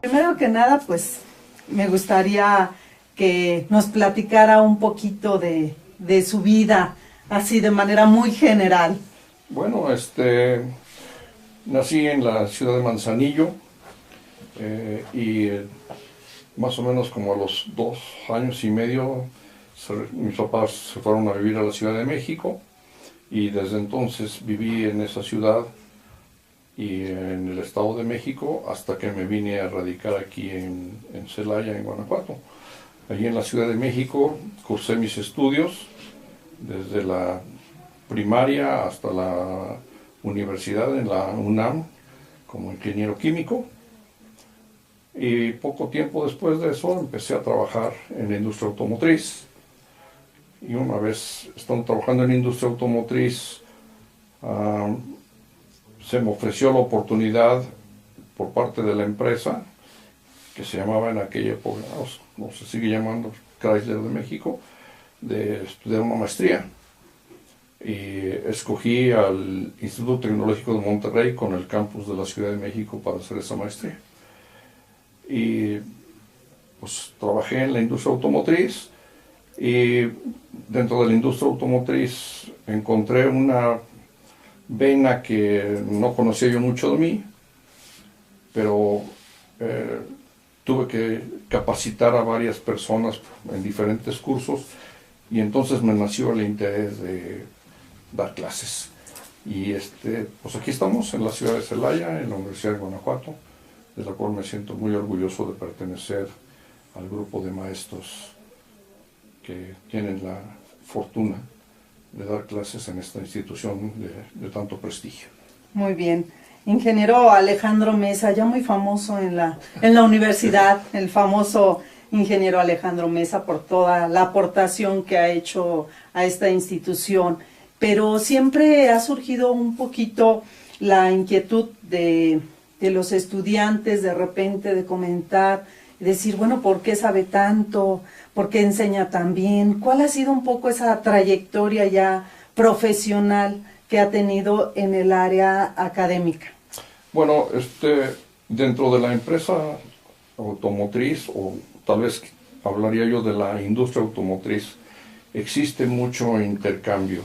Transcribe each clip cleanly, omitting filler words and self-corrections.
Primero que nada, pues me gustaría que nos platicara un poquito de su vida, así de manera muy general. Bueno, nací en la ciudad de Manzanillo y más o menos como a los 2 años y medio mis papás se fueron a vivir a la Ciudad de México y desde entonces viví en esa ciudad y en el Estado de México hasta que me vine a radicar aquí en Celaya, en Guanajuato. Allí en la Ciudad de México cursé mis estudios desde la primaria hasta la universidad en la UNAM como ingeniero químico, y poco tiempo después de eso empecé a trabajar en la industria automotriz, y una vez estando trabajando en la industria automotriz se me ofreció la oportunidad por parte de la empresa que se llamaba en aquella época, no se sigue llamando, Chrysler de México, de estudiar una maestría. Y escogí al Instituto Tecnológico de Monterrey con el campus de la Ciudad de México para hacer esa maestría. Y pues trabajé en la industria automotriz, y dentro de la industria automotriz encontré una vena que no conocía yo mucho de mí, pero tuve que capacitar a varias personas en diferentes cursos, y entonces me nació el interés de dar clases. Y pues aquí estamos en la ciudad de Celaya, en la Universidad de Guanajuato, de la cual me siento muy orgulloso de pertenecer al grupo de maestros que tienen la fortuna de dar clases en esta institución de tanto prestigio. Muy bien. Ingeniero Alejandro Mesa, ya muy famoso en la universidad, el famoso ingeniero Alejandro Mesa, por toda la aportación que ha hecho a esta institución. Pero siempre ha surgido un poquito la inquietud de los estudiantes de repente de comentar, decir, bueno, ¿por qué sabe tanto? ¿Por qué enseña tan bien? ¿Cuál ha sido un poco esa trayectoria ya profesional que ha tenido en el área académica? Bueno, dentro de la empresa automotriz, o tal vez hablaría yo de la industria automotriz, existe mucho intercambio.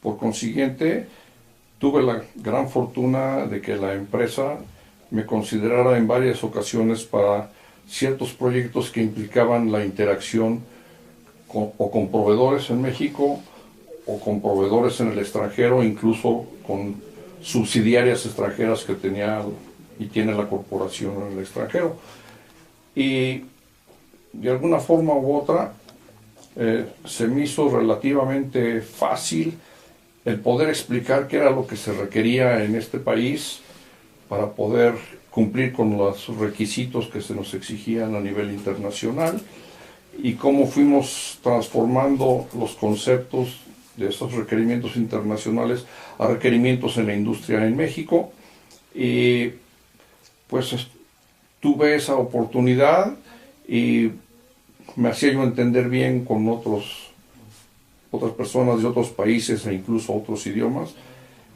Por consiguiente, tuve la gran fortuna de que la empresa me considerara en varias ocasiones para ciertos proyectos que implicaban la interacción con proveedores en México o con proveedores en el extranjero, incluso con subsidiarias extranjeras que tenía y tiene la corporación en el extranjero. Y de alguna forma u otra se me hizo relativamente fácil el poder explicar qué era lo que se requería en este país para poder cumplir con los requisitos que se nos exigían a nivel internacional, y cómo fuimos transformando los conceptos de esos requerimientos internacionales a requerimientos en la industria en México. Y pues tuve esa oportunidad y me hacía yo entender bien con otras personas de otros países e incluso otros idiomas,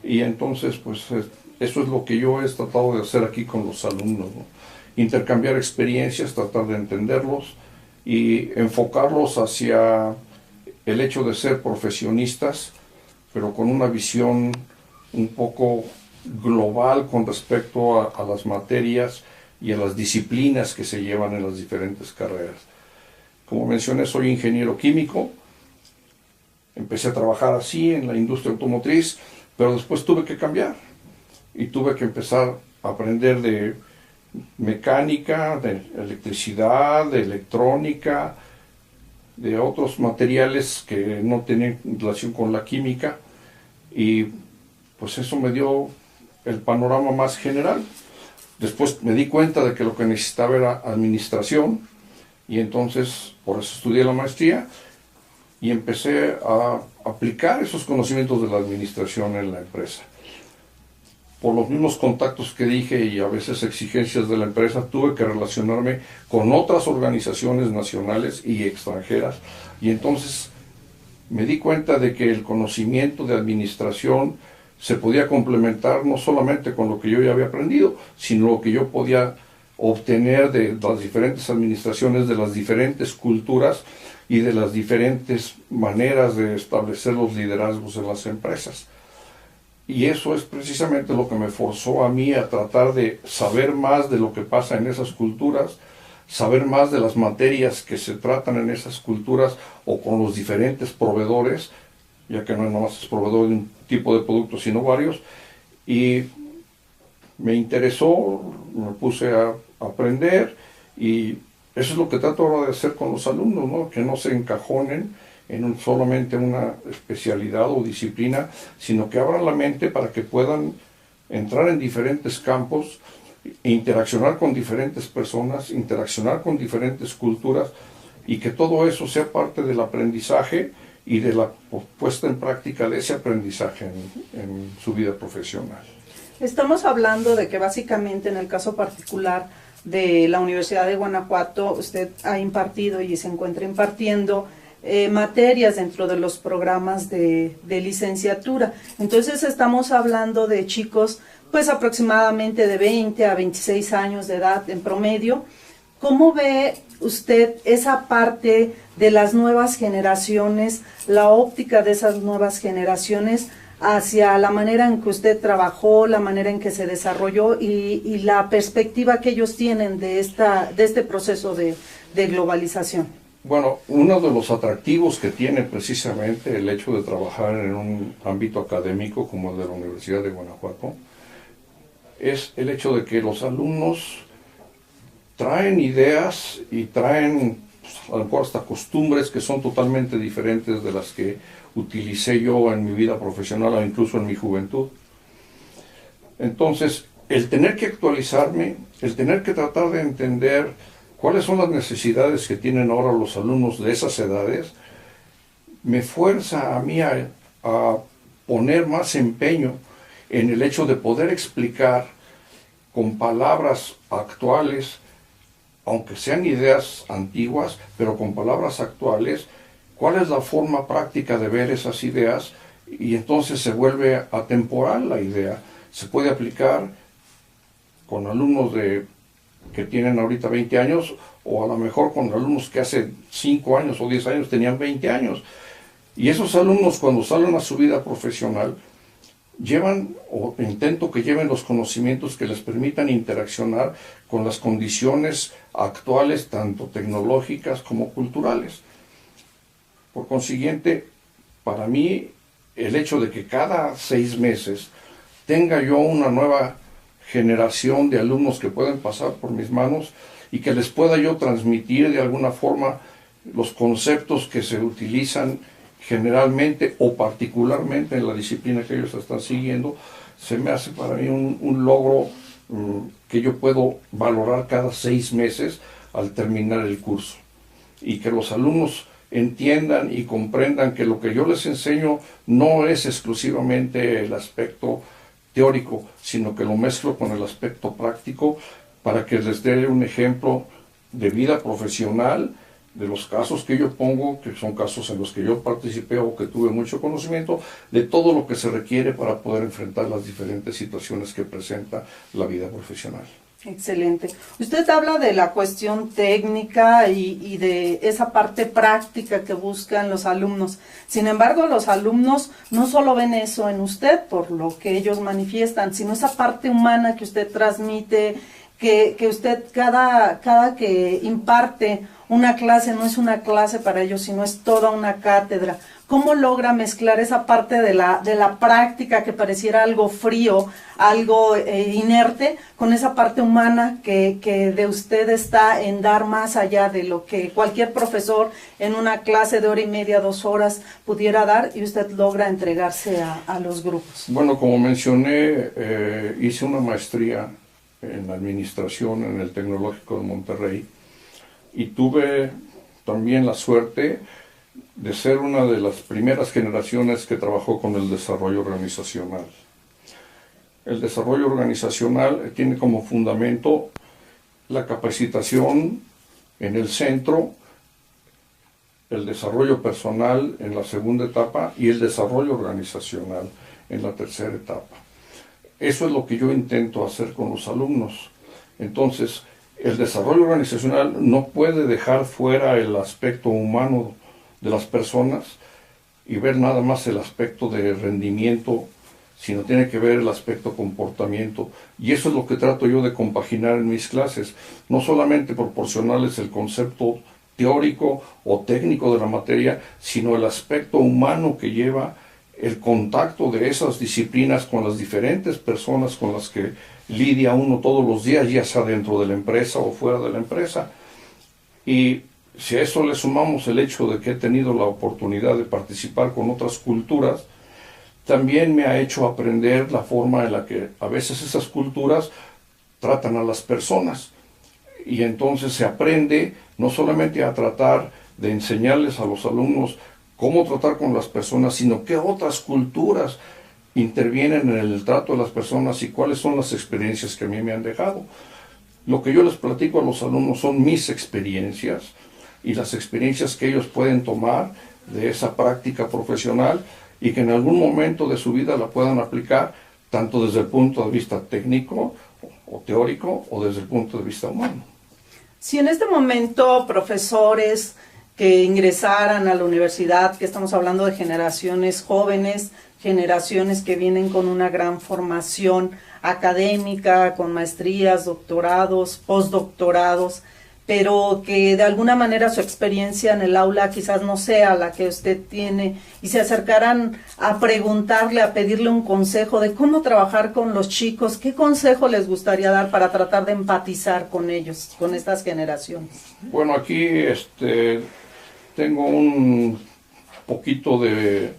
y entonces pues eso es lo que yo he tratado de hacer aquí con los alumnos, ¿no? Intercambiar experiencias, tratar de entenderlos y enfocarlos hacia el hecho de ser profesionistas, pero con una visión un poco global con respecto a las materias y a las disciplinas que se llevan en las diferentes carreras. Como mencioné, soy ingeniero químico. Empecé a trabajar así en la industria automotriz, pero después tuve que cambiar y tuve que empezar a aprender de mecánica, de electricidad, de electrónica, de otros materiales que no tenían relación con la química, y pues eso me dio el panorama más general. Después me di cuenta de que lo que necesitaba era administración, y entonces por eso estudié la maestría y empecé a aplicar esos conocimientos de la administración en la empresa. Por los mismos contactos que dije y a veces exigencias de la empresa, tuve que relacionarme con otras organizaciones nacionales y extranjeras, y entonces me di cuenta de que el conocimiento de administración se podía complementar no solamente con lo que yo ya había aprendido, sino lo que yo podía obtener de las diferentes administraciones, de las diferentes culturas y de las diferentes maneras de establecer los liderazgos en las empresas. Y eso es precisamente lo que me forzó a mí a tratar de saber más de lo que pasa en esas culturas, saber más de las materias que se tratan en esas culturas o con los diferentes proveedores, ya que no nomás es proveedor de un tipo de producto, sino varios. Y me interesó, me puse a aprender, y eso es lo que trato ahora de hacer con los alumnos, ¿no? Que no se encajonen en solamente una especialidad o disciplina, sino que abran la mente para que puedan entrar en diferentes campos, interaccionar con diferentes personas, interaccionar con diferentes culturas, y que todo eso sea parte del aprendizaje y de la puesta en práctica de ese aprendizaje en su vida profesional. Estamos hablando de que básicamente en el caso particular de la Universidad de Guanajuato, usted ha impartido y se encuentra impartiendo materias dentro de los programas de licenciatura. Entonces estamos hablando de chicos pues aproximadamente de 20 a 26 años de edad en promedio. ¿Cómo ve usted esa parte de las nuevas generaciones, la óptica de esas nuevas generaciones hacia la manera en que usted trabajó, la manera en que se desarrolló y la perspectiva que ellos tienen de este proceso de globalización? Bueno, uno de los atractivos que tiene precisamente el hecho de trabajar en un ámbito académico como el de la Universidad de Guanajuato es el hecho de que los alumnos traen ideas y traen a lo mejor hasta costumbres que son totalmente diferentes de las que utilicé yo en mi vida profesional o incluso en mi juventud. Entonces, el tener que actualizarme, el tener que tratar de entender cuáles son las necesidades que tienen ahora los alumnos de esas edades, me fuerza a mí a poner más empeño en el hecho de poder explicar con palabras actuales, aunque sean ideas antiguas, pero con palabras actuales, cuál es la forma práctica de ver esas ideas, y entonces se vuelve atemporal la idea. Se puede aplicar con alumnos que tienen ahorita 20 años, o a lo mejor con alumnos que hace 5 años o 10 años tenían 20 años. Y esos alumnos, cuando salen a su vida profesional, llevan, o intento que lleven, los conocimientos que les permitan interaccionar con las condiciones actuales, tanto tecnológicas como culturales. Por consiguiente, para mí, el hecho de que cada 6 meses tenga yo una nueva generación de alumnos que pueden pasar por mis manos y que les pueda yo transmitir de alguna forma los conceptos que se utilizan generalmente o particularmente en la disciplina que ellos están siguiendo, se me hace para mí un logro que yo puedo valorar cada 6 meses al terminar el curso, y que los alumnos entiendan y comprendan que lo que yo les enseño no es exclusivamente el aspecto teórico, sino que lo mezclo con el aspecto práctico para que les dé un ejemplo de vida profesional, de los casos que yo pongo, que son casos en los que yo participé o que tuve mucho conocimiento, de todo lo que se requiere para poder enfrentar las diferentes situaciones que presenta la vida profesional. Excelente. Usted habla de la cuestión técnica y de esa parte práctica que buscan los alumnos. Sin embargo, los alumnos no solo ven eso en usted, por lo que ellos manifiestan, sino esa parte humana que usted transmite, que usted cada que imparte una clase no es una clase para ellos, sino es toda una cátedra. ¿Cómo logra mezclar esa parte de la práctica que pareciera algo frío, algo inerte, con esa parte humana que de usted está en dar más allá de lo que cualquier profesor en una clase de 1:30, 2 horas pudiera dar, y usted logra entregarse a los grupos? Bueno, como mencioné, hice una maestría en administración en el Tecnológico de Monterrey, y tuve también la suerte de ser una de las primeras generaciones que trabajó con el desarrollo organizacional. El desarrollo organizacional tiene como fundamento la capacitación en el centro el desarrollo personal en la segunda etapa y el desarrollo organizacional en la tercera etapa. Eso es lo que yo intento hacer con los alumnos. Entonces, el desarrollo organizacional no puede dejar fuera el aspecto humano de las personas y ver nada más el aspecto de rendimiento, sino tiene que ver el aspecto comportamiento. Y eso es lo que trato yo de compaginar en mis clases. No solamente proporcionarles el concepto teórico o técnico de la materia, sino el aspecto humano que lleva el contacto de esas disciplinas con las diferentes personas con las que lidia uno todos los días, ya sea dentro de la empresa o fuera de la empresa. Y si a eso le sumamos el hecho de que he tenido la oportunidad de participar con otras culturas, también me ha hecho aprender la forma en la que a veces esas culturas tratan a las personas. Y entonces se aprende no solamente a tratar de enseñarles a los alumnos cómo tratar con las personas, sino qué otras culturas intervienen en el trato de las personas y cuáles son las experiencias que a mí me han dejado. Lo que yo les platico a los alumnos son mis experiencias y las experiencias que ellos pueden tomar de esa práctica profesional y que en algún momento de su vida la puedan aplicar tanto desde el punto de vista técnico o teórico o desde el punto de vista humano. Si en este momento profesores que ingresaran a la universidad, que estamos hablando de generaciones jóvenes, generaciones que vienen con una gran formación académica, con maestrías, doctorados, postdoctorados, pero que de alguna manera su experiencia en el aula quizás no sea la que usted tiene, y se acercaran a preguntarle, a pedirle un consejo de cómo trabajar con los chicos, ¿qué consejo les gustaría dar para tratar de empatizar con ellos, con estas generaciones? Bueno, aquí tengo un poquito de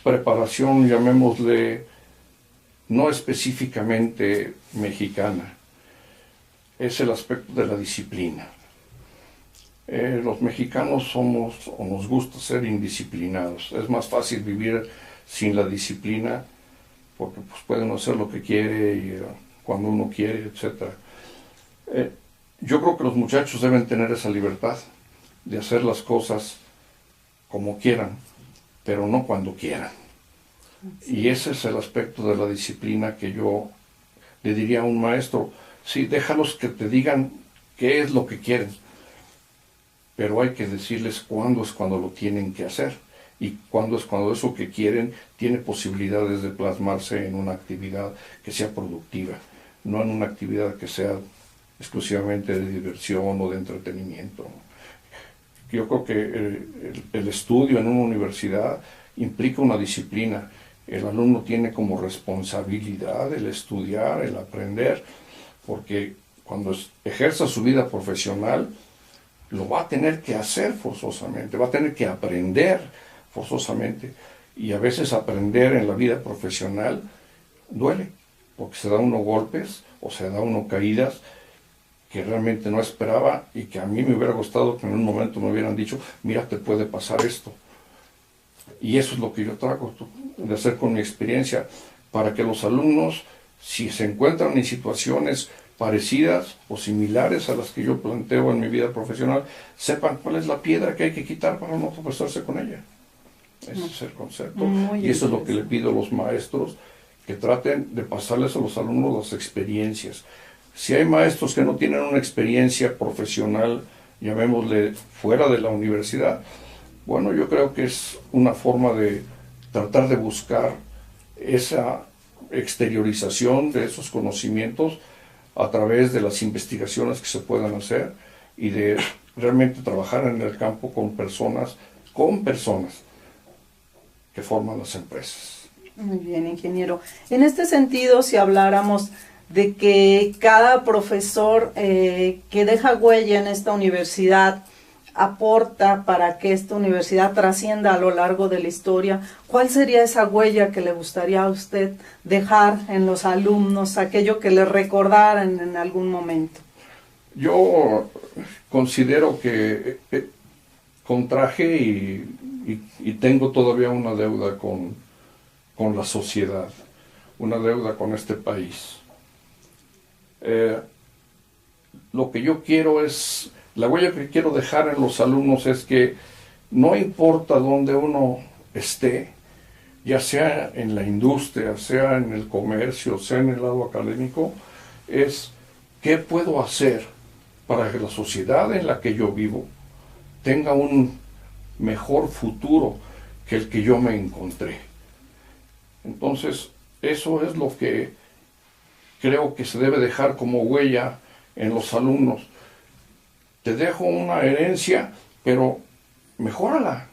preparación, llamémosle, no específicamente mexicana, es el aspecto de la disciplina. Los mexicanos somos, o nos gusta ser indisciplinados. Es más fácil vivir sin la disciplina porque pues, puede uno hacer lo que quiere y cuando uno quiere, etc. Yo creo que los muchachos deben tener esa libertad de hacer las cosas como quieran, pero no cuando quieran. Y ese es el aspecto de la disciplina que yo le diría a un maestro: sí, déjalos que te digan qué es lo que quieren, pero hay que decirles cuándo es cuando lo tienen que hacer y cuándo es cuando eso que quieren tiene posibilidades de plasmarse en una actividad que sea productiva, no en una actividad que sea exclusivamente de diversión o de entretenimiento. Yo creo que el estudio en una universidad implica una disciplina. El alumno tiene como responsabilidad el estudiar, el aprender, porque cuando ejerza su vida profesional, lo va a tener que hacer forzosamente, va a tener que aprender forzosamente. Y a veces aprender en la vida profesional duele, porque se da uno golpes o se da uno caídas que realmente no esperaba y que a mí me hubiera gustado que en un momento me hubieran dicho: mira, te puede pasar esto. Y eso es lo que yo trato de hacer con mi experiencia, para que los alumnos, si se encuentran en situaciones parecidas o similares a las que yo planteo en mi vida profesional, sepan cuál es la piedra que hay que quitar para no tropezarse con ella. Ese es el concepto. Y eso es lo que le pido a los maestros, que traten de pasarles a los alumnos las experiencias. Si hay maestros que no tienen una experiencia profesional, llamémosle fuera de la universidad, bueno, yo creo que es una forma de tratar de buscar esa exteriorización de esos conocimientos a través de las investigaciones que se puedan hacer y de realmente trabajar en el campo con personas que forman las empresas. Muy bien, ingeniero. En este sentido, si habláramos de que cada profesor que deja huella en esta universidad aporta para que esta universidad trascienda a lo largo de la historia, ¿cuál sería esa huella que le gustaría a usted dejar en los alumnos, aquello que le recordaran en algún momento? Yo considero que contraje y tengo todavía una deuda con la sociedad, una deuda con este país. Lo que yo quiero es, la huella que quiero dejar en los alumnos es que no importa dónde uno esté, ya sea en la industria, sea en el comercio, sea en el lado académico, es qué puedo hacer para que la sociedad en la que yo vivo tenga un mejor futuro que el que yo me encontré. Entonces, eso es lo que creo que se debe dejar como huella en los alumnos. Te dejo una herencia, pero mejórala,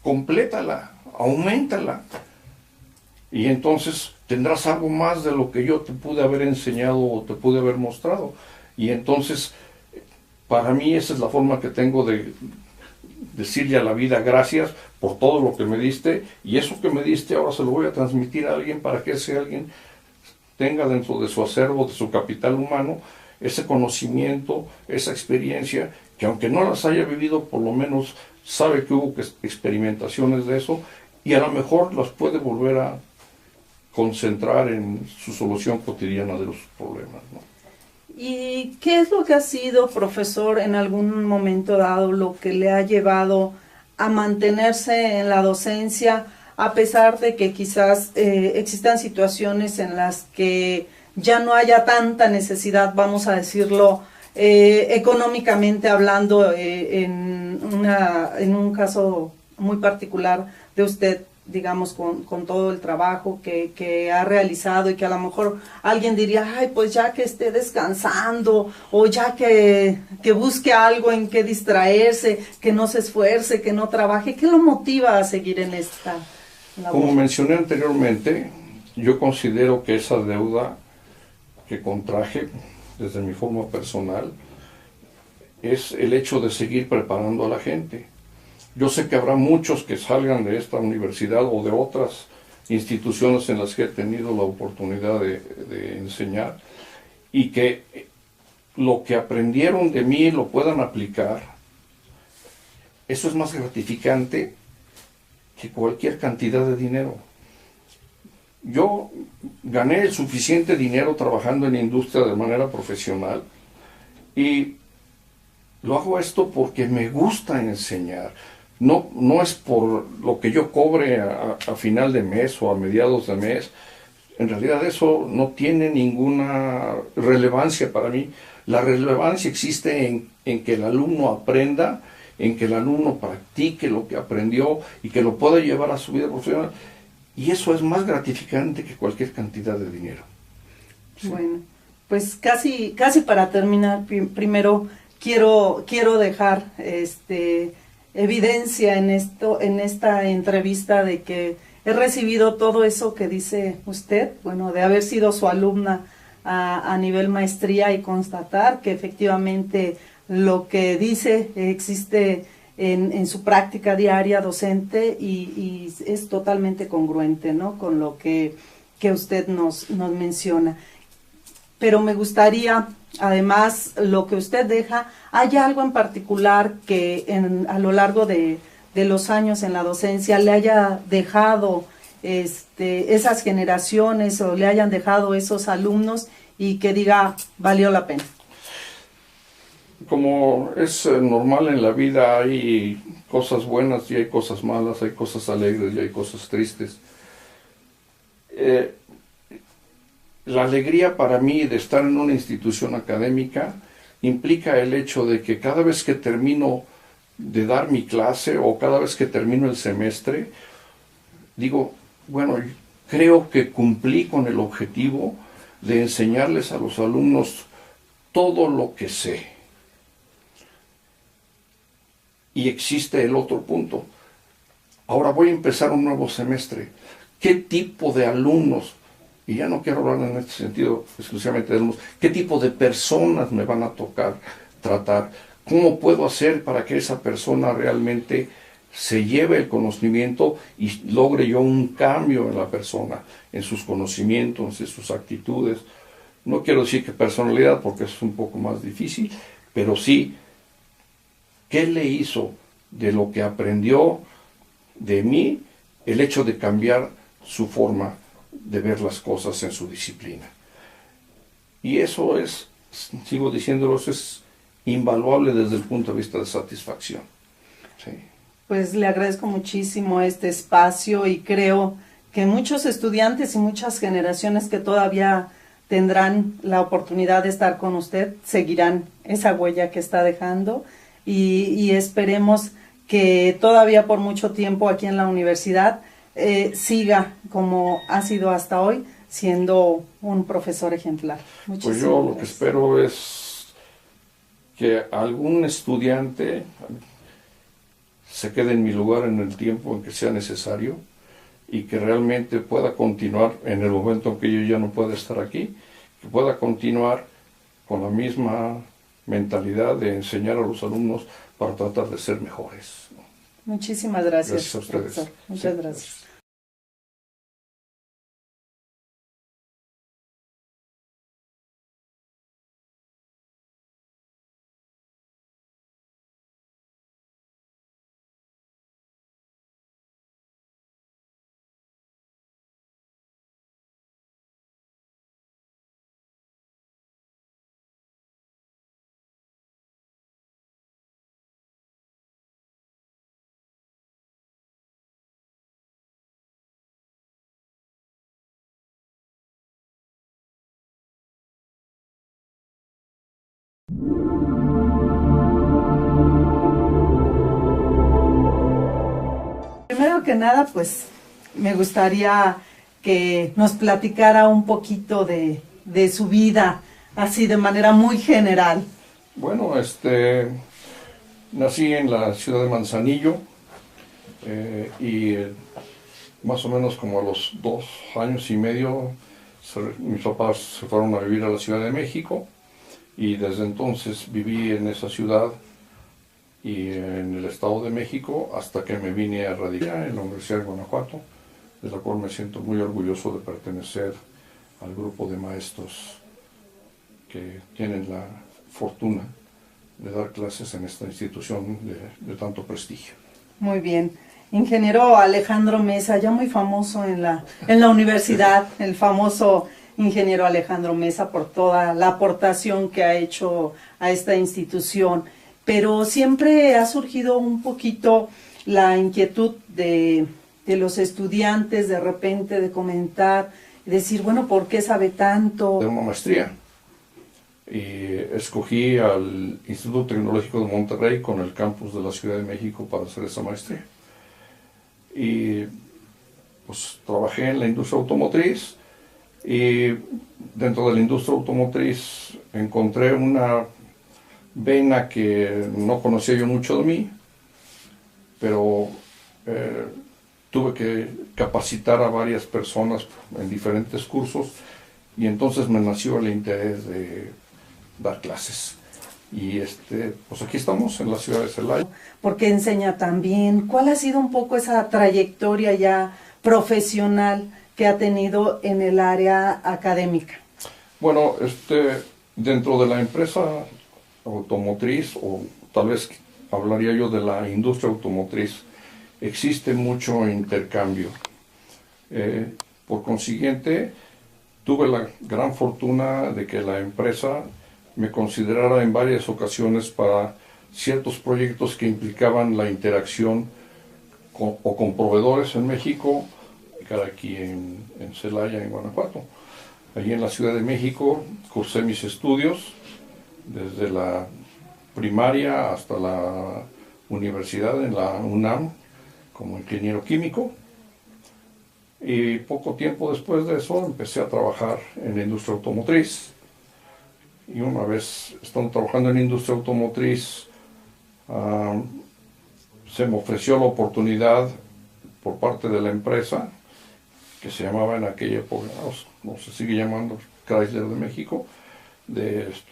complétala, auméntala. Y entonces tendrás algo más de lo que yo te pude haber enseñado o te pude haber mostrado. Y entonces, para mí esa es la forma que tengo de decirle a la vida gracias por todo lo que me diste, y eso que me diste ahora se lo voy a transmitir a alguien para que ese alguien tenga dentro de su acervo, de su capital humano, ese conocimiento, esa experiencia, que aunque no las haya vivido, por lo menos sabe que hubo experimentaciones de eso, y a lo mejor las puede volver a concentrar en su solución cotidiana de los problemas, ¿no? ¿Y qué es lo que ha sido, profesor, en algún momento dado, lo que le ha llevado a mantenerse en la docencia, a pesar de que quizás existan situaciones en las que ya no haya tanta necesidad, vamos a decirlo, económicamente hablando, en un caso muy particular de usted, digamos, con todo el trabajo que ha realizado, y que a lo mejor alguien diría, ay, pues ya que esté descansando, o ya que busque algo en que distraerse, que no se esfuerce, que no trabaje? ¿Qué lo motiva a seguir en esta labor? Como mencioné anteriormente, yo considero que esa deuda que contraje desde mi forma personal es el hecho de seguir preparando a la gente. Yo sé que habrá muchos que salgan de esta universidad o de otras instituciones en las que he tenido la oportunidad de enseñar, y que lo que aprendieron de mí lo puedan aplicar. Eso es más gratificante que cualquier cantidad de dinero. Yo gané el suficiente dinero trabajando en la industria de manera profesional, y lo hago esto porque me gusta enseñar. No es por lo que yo cobre a final de mes o a mediados de mes. En realidad eso no tiene ninguna relevancia para mí. La relevancia existe en que el alumno aprenda, en que el alumno practique lo que aprendió y que lo pueda llevar a su vida profesional. Y eso es más gratificante que cualquier cantidad de dinero. Sí. Bueno, pues casi para terminar, primero quiero dejar evidencia en esta entrevista de que he recibido todo eso que dice usted, bueno, de haber sido su alumna a nivel maestría, y constatar que efectivamente lo que dice existe en su práctica diaria docente, y es totalmente congruente, ¿no?, con lo que usted nos menciona. Pero me gustaría, además, lo que usted deja, ¿hay algo en particular que a lo largo de los años en la docencia le haya dejado esas generaciones, o le hayan dejado esos alumnos, y que diga, valió la pena? Como es normal en la vida, hay cosas buenas y hay cosas malas, hay cosas alegres y hay cosas tristes. La alegría para mí de estar en una institución académica implica el hecho de que cada vez que termino de dar mi clase o cada vez que termino el semestre, digo, bueno, creo que cumplí con el objetivo de enseñarles a los alumnos todo lo que sé. Y existe el otro punto. Ahora voy a empezar un nuevo semestre. ¿Qué tipo de alumnos? Y ya no quiero hablar en este sentido exclusivamente de alumnos. ¿Qué tipo de personas me van a tocar tratar? ¿Cómo puedo hacer para que esa persona realmente se lleve el conocimiento y logre yo un cambio en la persona, en sus conocimientos, en sus actitudes? No quiero decir que personalidad, porque es un poco más difícil, pero sí, ¿qué le hizo de lo que aprendió de mí el hecho de cambiar su forma de ver las cosas en su disciplina? Y eso es, sigo diciéndolo, es invaluable desde el punto de vista de satisfacción. Sí. Pues le agradezco muchísimo este espacio y creo que muchos estudiantes y muchas generaciones que todavía tendrán la oportunidad de estar con usted seguirán esa huella que está dejando y esperemos que todavía por mucho tiempo aquí en la universidad siga como ha sido hasta hoy, siendo un profesor ejemplar. Pues yo lo que espero es que algún estudiante se quede en mi lugar en el tiempo en que sea necesario y que realmente pueda continuar en el momento en que yo ya no pueda estar aquí, que pueda continuar con la misma mentalidad de enseñar a los alumnos para tratar de ser mejores. Muchísimas gracias. Gracias a ustedes. Profesor. Muchas Sí, gracias. Primero que nada, pues me gustaría que nos platicara un poquito de su vida, así de manera muy general. Bueno, nací en la ciudad de Manzanillo y más o menos como a los 2 años y medio mis papás se fueron a vivir a la Ciudad de México y desde entonces viví en esa ciudad y en el Estado de México hasta que me vine a radicar en la Universidad de Guanajuato, de la cual me siento muy orgulloso de pertenecer al grupo de maestros que tienen la fortuna de dar clases en esta institución de tanto prestigio. Muy bien. Ingeniero Alejandro Mesa, ya muy famoso en la universidad, el famoso ingeniero Alejandro Mesa por toda la aportación que ha hecho a esta institución, pero siempre ha surgido un poquito la inquietud de los estudiantes de repente de comentar, decir, bueno, ¿por qué sabe tanto? De una maestría. Y escogí al Instituto Tecnológico de Monterrey con el campus de la Ciudad de México para hacer esa maestría. Y pues trabajé en la industria automotriz y dentro de la industria automotriz encontré una vena que no conocía yo mucho de mí, pero tuve que capacitar a varias personas en diferentes cursos y entonces me nació el interés de dar clases. Y pues aquí estamos en la ciudad de Celaya. Porque enseña también. ¿Cuál ha sido un poco esa trayectoria ya profesional que ha tenido en el área académica? Bueno, dentro de la empresa automotriz, o tal vez hablaría yo de la industria automotriz, existe mucho intercambio. Por consiguiente, tuve la gran fortuna de que la empresa me considerara en varias ocasiones para ciertos proyectos que implicaban la interacción con proveedores en México, aquí en Celaya, en Guanajuato. Allí en la Ciudad de México cursé mis estudios desde la primaria hasta la universidad en la UNAM como ingeniero químico. Y poco tiempo después de eso empecé a trabajar en la industria automotriz. Y una vez estando trabajando en la industria automotriz, se me ofreció la oportunidad por parte de la empresa, que se llamaba en aquella época, no se sigue llamando Chrysler de México, de estudiar